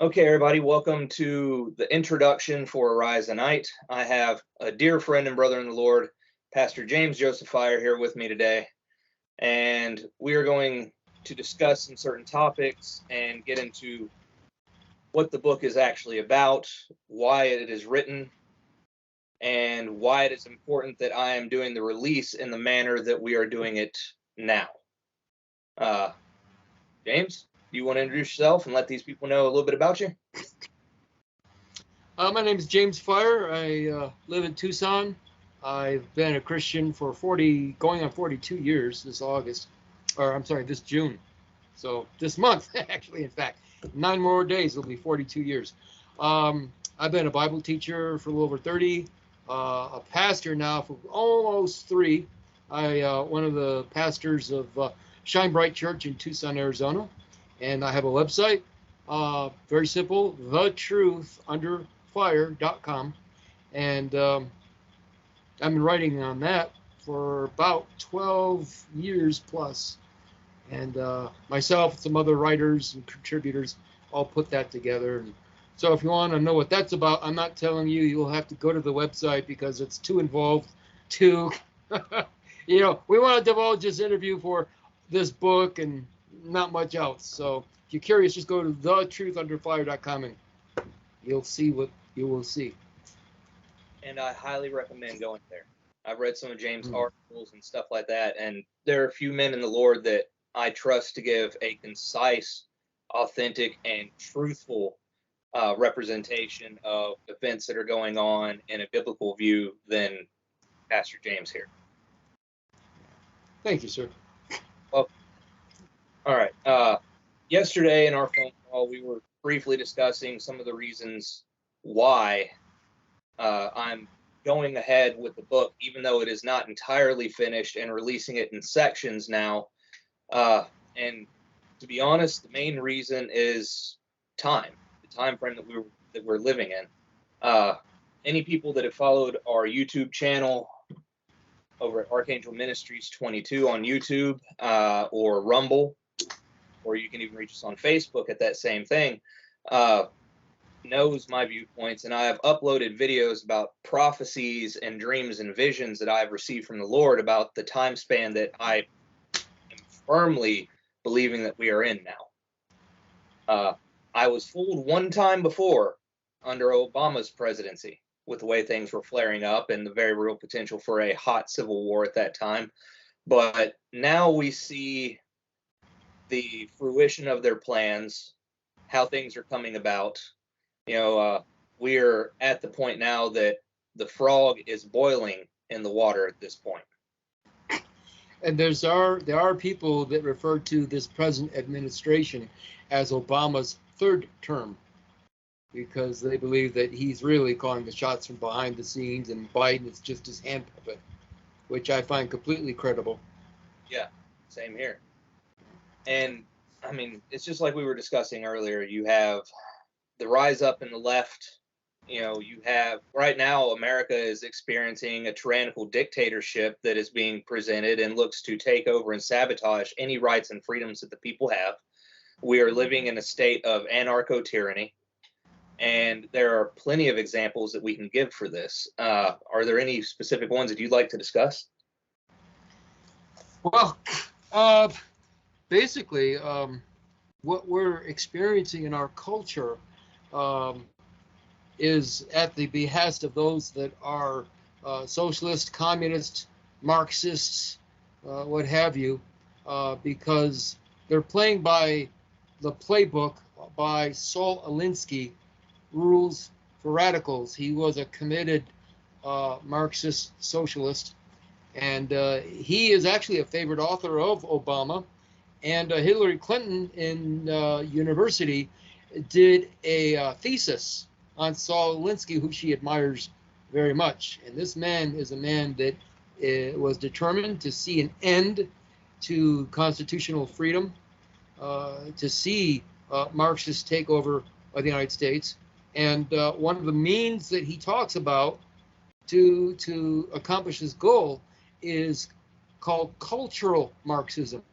Okay, everybody, welcome to the introduction for Arise Tonight. I have a dear friend and brother in the Lord, Pastor James Joseph Fire, here with me today. And we are going to discuss some certain topics and get into what the book is actually about, why it is written, and why it is important that I am doing the release in the manner that we are doing it now. James, do you want to introduce yourself and let these people know a little bit about you? My name is James Fire. I live in Tucson. I've been a Christian for going on 42 years this August, or I'm sorry, this June. So this month, actually, in fact, 9 more days will be 42 years. I've been a Bible teacher for a little over 30, a pastor now for almost 3. One of the pastors of Shine Bright Church in Tucson, Arizona, and I have a website. Very simple, thetruthunderfire.com, and I've been writing on that for about 12 years plus, and myself and some other writers and contributors all put that together. And so if you want to know what that's about, I'm not telling you. You'll have to go to the website because it's too involved to we want to divulge this interview for this book and not much else. So if you're curious, just go to thetruthunderfire.com and you'll see what you will see. And I highly recommend going there. I've read some of James' articles and stuff like that, and there are a few men in the Lord that I trust to give a concise, authentic, and truthful representation of events that are going on in a biblical view than Pastor James here. Thank you, sir. Well, all right. Yesterday in our phone call, we were briefly discussing some of the reasons why I'm going ahead with the book, even though it is not entirely finished, and releasing it in sections now. And to be honest, the main reason is time, the time frame that we're living in. Any people that have followed our YouTube channel over at Archangel Ministries 22 on YouTube or Rumble, or you can even reach us on Facebook at that same thing, knows my viewpoints, and I have uploaded videos about prophecies and dreams and visions that I've received from the Lord about the time span that I am firmly believing that we are in now. I was fooled one time before under Obama's presidency with the way things were flaring up and the very real potential for a hot civil war at that time. But now we see the fruition of their plans, how things are coming about. We're at the point now that the frog is boiling in the water at this point. And there are people that refer to this present administration as Obama's third term, because they believe that he's really calling the shots from behind the scenes and Biden is just his hand puppet, which I find completely credible. Yeah, same here. And I mean, it's just like we were discussing earlier. You have the rise up in the left. You have right now America is experiencing a tyrannical dictatorship that is being presented and looks to take over and sabotage any rights and freedoms that the people have. We are living in a state of anarcho-tyranny, and there are plenty of examples that we can give for this. Are there any specific ones that you'd like to discuss? Well, basically, what we're experiencing in our culture is at the behest of those that are socialist, communist, Marxists, what have you, because they're playing by the playbook by Saul Alinsky, Rules for Radicals. He was a committed Marxist socialist, and he is actually a favorite author of Obama. And Hillary Clinton in university did a thesis on Saul Alinsky, who she admires very much. And this man is a man that was determined to see an end to constitutional freedom, to see Marxist takeover of the United States. And one of the means that he talks about to accomplish his goal is called cultural Marxism.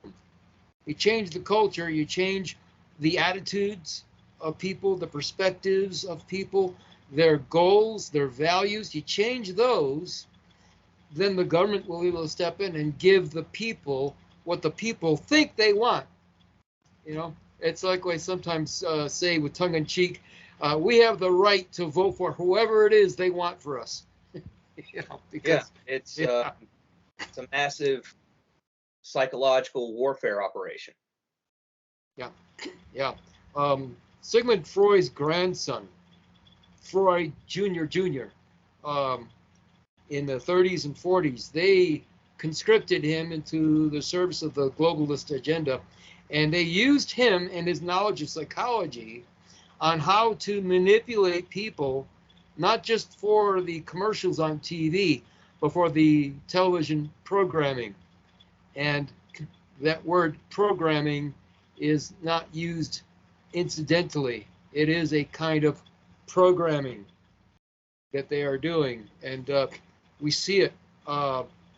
You change the culture, you change the attitudes, of people, the perspectives of people, their goals, their values. You change those, then the government will be able to step in and give the people what the people think they want. You know, it's like I sometimes say with tongue in cheek, we have the right to vote for whoever it is they want for us. You know, Yeah, because it's yeah, it's a massive psychological warfare operation. yeah, yeah. Sigmund Freud's grandson, Freud Jr. Um, in the 30s and 40s, they conscripted him into the service of the globalist agenda, and they used him and his knowledge of psychology on how to manipulate people, not just for the commercials on TV, but for the television programming. And that word programming is not used incidentally. It is a kind of programming that they are doing. And we see it.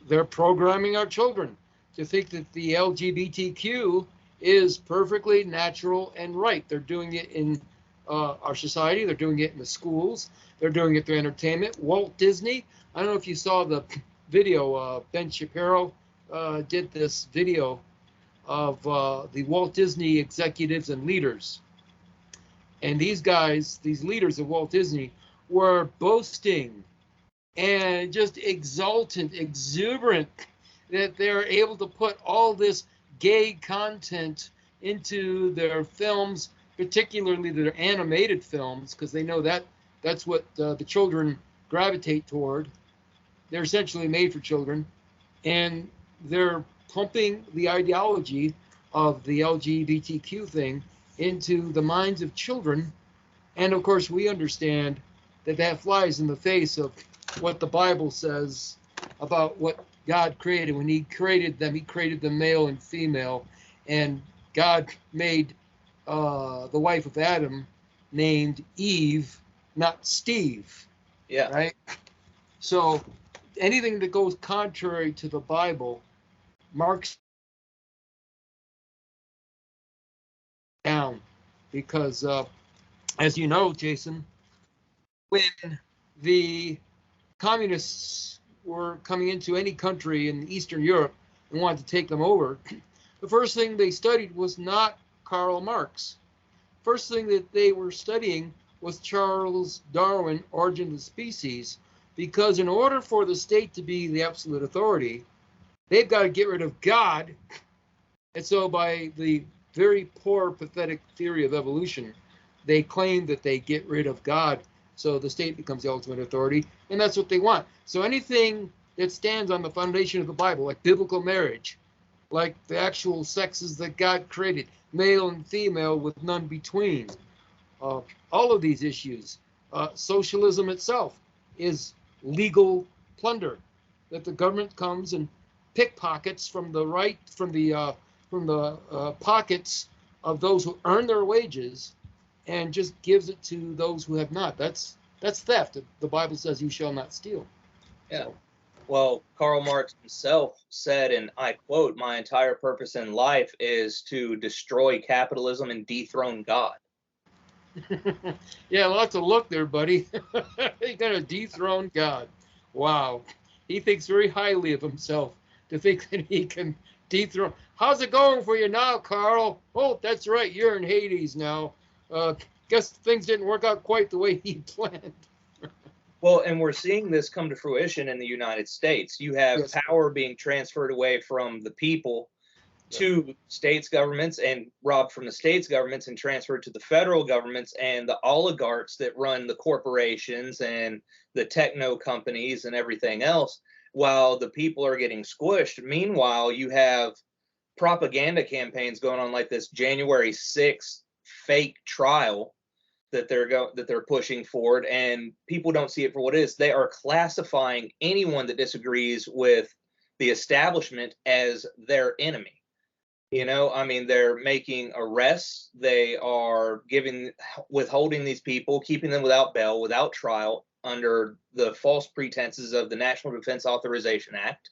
They're programming our children to think that the LGBTQ is perfectly natural and right. They're doing it in our society. They're doing it in the schools. They're doing it through entertainment. Walt Disney. I don't know if you saw the video. Ben Shapiro did this video of the Walt Disney executives and leaders. And these guys, these leaders of Walt Disney, were boasting and just exultant, exuberant that they're able to put all this gay content into their films, particularly their animated films, because they know that that's what the children gravitate toward. They're essentially made for children, and they're pumping the ideology of the LGBTQ thing into the minds of children. And of course, we understand that that flies in the face of what the Bible says about what God created. When He created them male and female. And God made the wife of Adam named Eve, not Steve, Yeah, right? So anything that goes contrary to the Bible, marks down. Because, as you know, Jason, when the communists were coming into any country in Eastern Europe and wanted to take them over, the first thing they studied was not Karl Marx. First thing that they were studying was Charles Darwin, Origin of the Species, because in order for the state to be the absolute authority, they've got to get rid of God. And so by the very poor, pathetic theory of evolution, they claim that they get rid of God, so the state becomes the ultimate authority, and that's what they want. So anything that stands on the foundation of the Bible, like biblical marriage, like the actual sexes that God created, male and female with none between, all of these issues, socialism itself is legal plunder, that the government comes and pickpockets from the right, from the pockets of those who earn their wages, and just gives it to those who have not. That's theft. The Bible says, "You shall not steal." yeah. So, Well, Karl Marx himself said, and I quote, "My entire purpose in life is to destroy capitalism and dethrone God." yeah, lots of luck there, buddy. He's gonna dethrone God. Wow, he thinks very highly of himself to think that he can dethrone. How's it going for you now, Carl? Oh, that's right, you're in Hades now. Guess things didn't work out quite the way he planned. Well, and we're seeing this come to fruition in the United States. You have Yes. power being transferred away from the people Yep. to states governments and robbed from the states governments and transferred to the federal governments and the oligarchs that run the corporations and the techno companies and everything else, while the people are getting squished. Meanwhile, you have propaganda campaigns going on like this January 6th fake trial that they're pushing forward, and people don't see it for what it is. They are classifying anyone that disagrees with the establishment as their enemy. You know, I mean, they're making arrests. They are withholding these people, keeping them without bail, without trial, under the false pretenses of the National Defense Authorization Act.